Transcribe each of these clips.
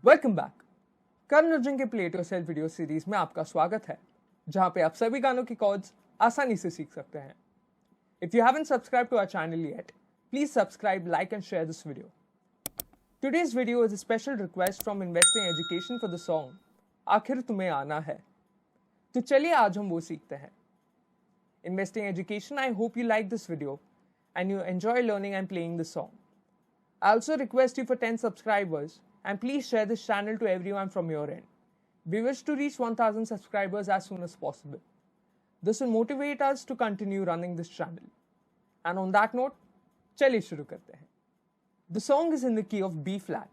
Welcome back. Karan Arjun के play it yourself video series में आपका स्वागत है, जहां पे आप सभी गानों की कॉर्ड्स आसानी से सीख सकते हैं। If you haven't subscribe to our channel yet, please subscribe, like and share this video. Today's video is a special request from Investing Education for the song आखिर तुम्हें आना है। तो चलिए आज हम वो सीखते हैं। Investing Education, I hope you like this video and you enjoy learning and playing the song. I also request you for 10 subscribers and please share this channel to everyone from your end. We wish to reach 1000 subscribers as soon as possible. This will motivate us to continue running this channel. And on that note, चलिए शुरू करते हैं। The song is in the key of B flat.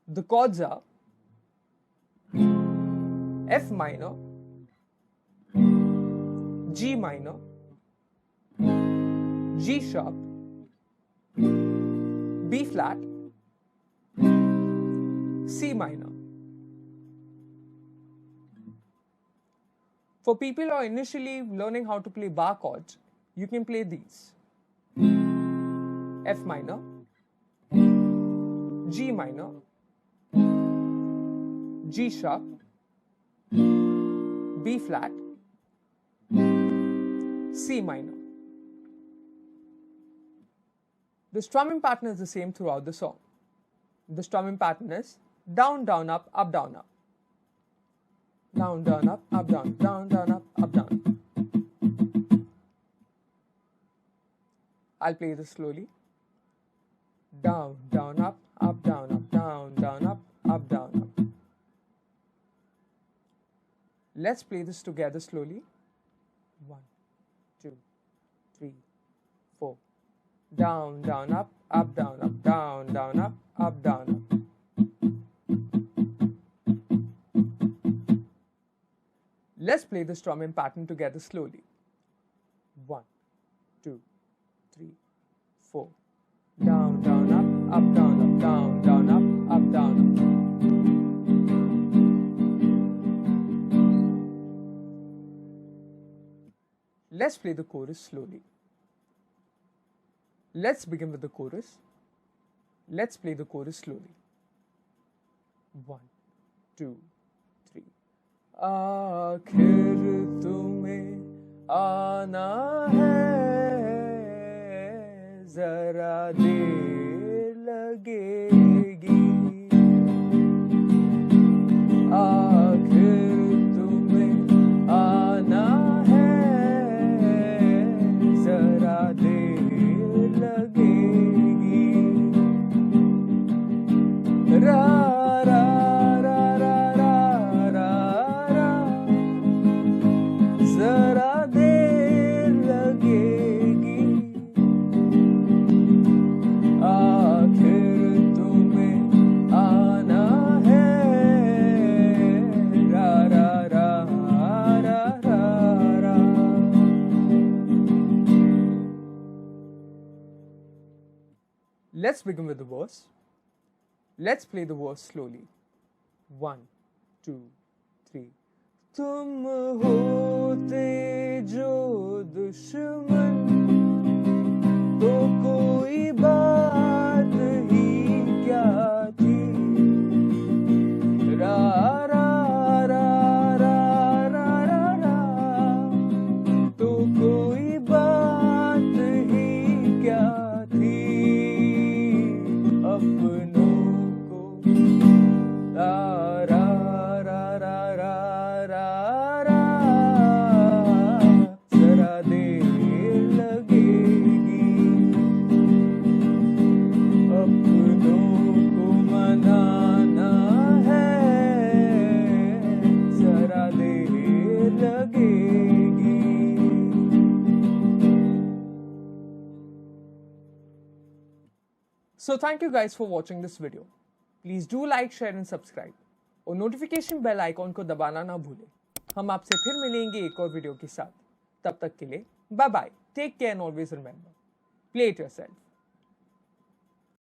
The chords are F minor, G minor, G sharp, B flat, C minor. For people who are initially learning how to play bar chords, you can play these: F minor, G minor, G sharp, B flat, C minor. The strumming pattern is the same throughout the song. The strumming pattern is down, down, up, up, down, up. Down, down, up, down, down, up, down. I'll play this slowly. Down, down, up, down, down, down, up, down, up. Let's play this together slowly. 1, 2, 3, 4. Down, down, up, down, down, down, up, down, up. Let's play the strumming pattern together slowly. 1, 2, 3, 4. Down, down, up, down, down, down, up, down, up. Let's play the chorus slowly. Let's begin with the chorus. Let's play the chorus slowly. 1, 2, 3. आखिर तुम्हें आना है, जरा देर लगेगी। आखिर तुम्हें आना है, जरा देर लगेगी। रा रा रा रा रा रा रा, जरा देर लगेगी। आखिर तुम्हें आना है, रा रा रा रा रा रा। Let's begin with the verse. Let's play the verse slowly. 1, 2, 3. तुम होते जो दुश्मन, तो कोई बात ही क्या थी। रा रा रा रा रा रा रा, तो कोई बात ही क्या थी। अपनों को रा रा रा रा रा रा, जरा देर लगेगी। अपनों को मनाना है, जरा देर लगेगी। So thank you guys for watching this video. Please do like, share and subscribe. और नोटिफिकेशन बेल आइकॉन को दबाना ना भूलें। हम आपसे फिर मिलेंगे एक और वीडियो के साथ। तब तक के लिए bye bye, take care and always remember, play it yourself.